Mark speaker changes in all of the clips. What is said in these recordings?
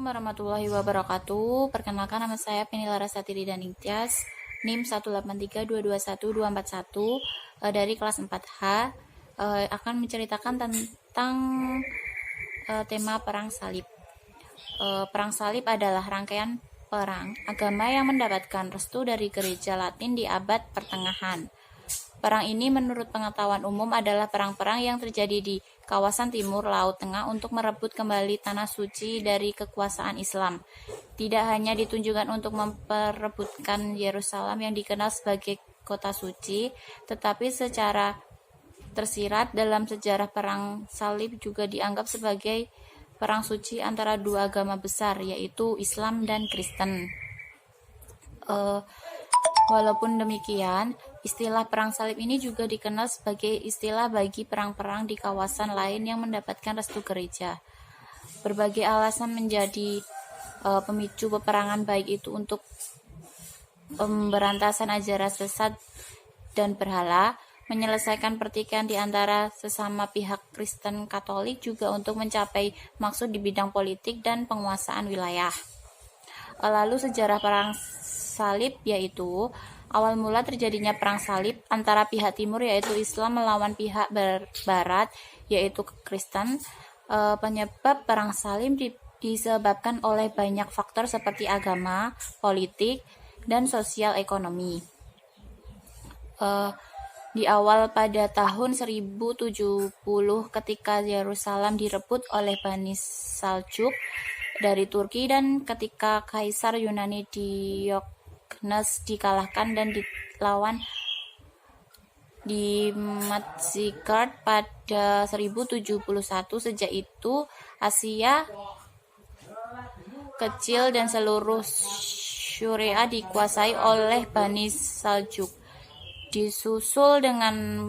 Speaker 1: warahmatullahi wabarakatuh. Perkenalkan, nama saya Penny Larasati Ridan Intias, NIM 183221241 dari kelas 4H. Akan menceritakan tentang tema Perang Salib. Perang Salib adalah rangkaian perang agama yang mendapatkan restu dari gereja Latin di abad pertengahan. Perang ini menurut pengetahuan umum adalah perang-perang yang terjadi di kawasan timur Laut Tengah untuk merebut kembali tanah suci dari kekuasaan Islam. Tidak hanya ditunjukkan untuk memperebutkan Yerusalem yang dikenal sebagai kota suci, tetapi secara tersirat dalam sejarah perang salib juga dianggap sebagai perang suci antara dua agama besar, yaitu Islam dan Kristen. Walaupun demikian, istilah perang salib ini juga dikenal sebagai istilah bagi perang-perang di kawasan lain yang mendapatkan restu gereja. Berbagai alasan menjadi pemicu peperangan, baik itu untuk pemberantasan ajaran sesat dan berhala, menyelesaikan pertikaian di antara sesama pihak Kristen Katolik, juga untuk mencapai maksud di bidang politik dan penguasaan wilayah. Lalu sejarah perang salib, yaitu awal mula terjadinya perang salib antara pihak timur yaitu Islam melawan pihak barat yaitu Kristen. Penyebab perang salib disebabkan oleh banyak faktor seperti agama, politik, dan sosial ekonomi. Di awal pada tahun 1070 ketika Yerusalem direbut oleh Bani Saljuk dari Turki, dan ketika Kaisar Yunani Diognes dikalahkan dan dilawan di Mazikert pada 1071. Sejak itu Asia kecil dan seluruh Syria dikuasai oleh Bani Saljuk. Disusul dengan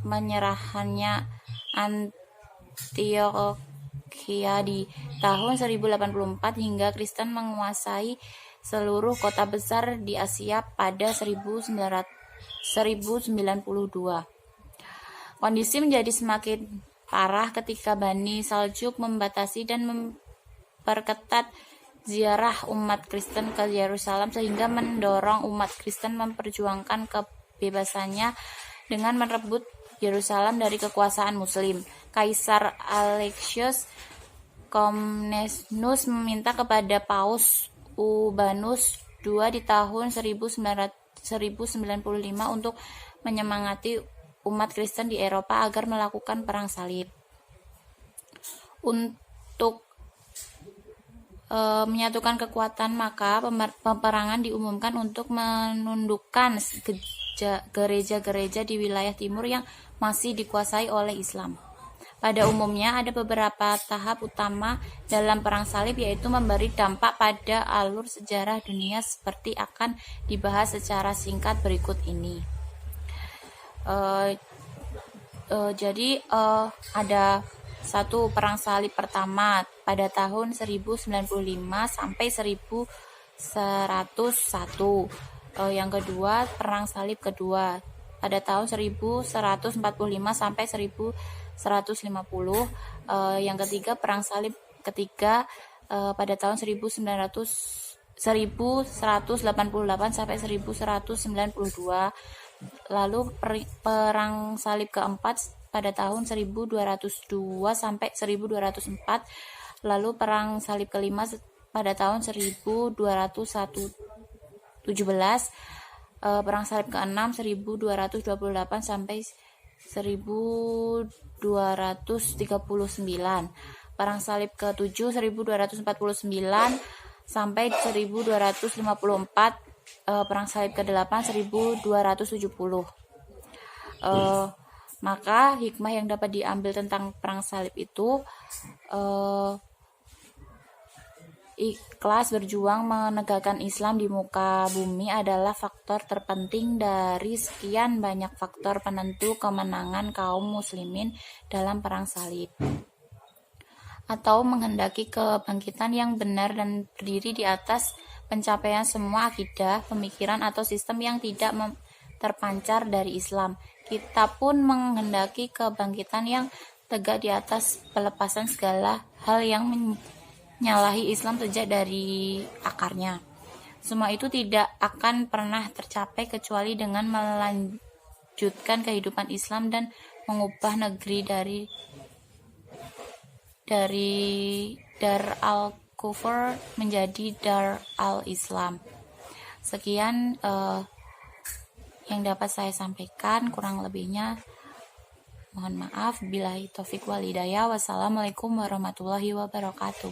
Speaker 1: menyerahannya Antioquia di tahun 1084 hingga Kristen menguasai seluruh kota besar di Asia pada 1092. Kondisi menjadi semakin parah ketika Bani Saljuk membatasi dan memperketat ziarah umat Kristen ke Yerusalem, sehingga mendorong umat Kristen memperjuangkan kebebasannya dengan merebut Yerusalem dari kekuasaan Muslim. Kaisar Alexius Komnenos meminta kepada Paus Urbanus II di tahun 1095 untuk menyemangati umat Kristen di Eropa agar melakukan perang salib. Untuk menyatukan kekuatan, maka peperangan diumumkan untuk menundukkan gereja-gereja di wilayah timur yang masih dikuasai oleh Islam. Pada umumnya ada beberapa tahap utama dalam perang salib, yaitu memberi dampak pada alur sejarah dunia seperti akan dibahas secara singkat berikut ini. Jadi ada satu perang salib pertama pada tahun 1095 sampai 1101. Yang kedua, perang salib kedua pada tahun 1145 sampai 1150. Yang ketiga, perang salib ketiga pada tahun 1188 sampai 1192. Lalu perang salib keempat pada tahun 1202 sampai 1204. Lalu perang salib kelima pada tahun 1217. Perang salib ke-6 1228 sampai 1239. Perang salib ke-7 1249 sampai 1254. Perang salib ke-8 1270. Maka hikmah yang dapat diambil tentang perang salib itu, ikhlas berjuang menegakkan Islam di muka bumi adalah faktor terpenting dari sekian banyak faktor penentu kemenangan kaum muslimin dalam perang salib, atau menghendaki kebangkitan yang benar dan berdiri di atas pencapaian semua akidah, pemikiran, atau sistem yang tidak terpancar dari Islam. Kita pun menghendaki kebangkitan yang tegak di atas pelepasan segala hal yang nyalahi Islam sejak dari akarnya. Semua itu tidak akan pernah tercapai kecuali dengan melanjutkan kehidupan Islam dan mengubah negeri dari Dar al-Kufur menjadi Dar al-Islam. Sekian yang dapat saya sampaikan, kurang lebihnya mohon maaf. Billahi taufik wal hidayah. Wassalamualaikum warahmatullahi wabarakatuh.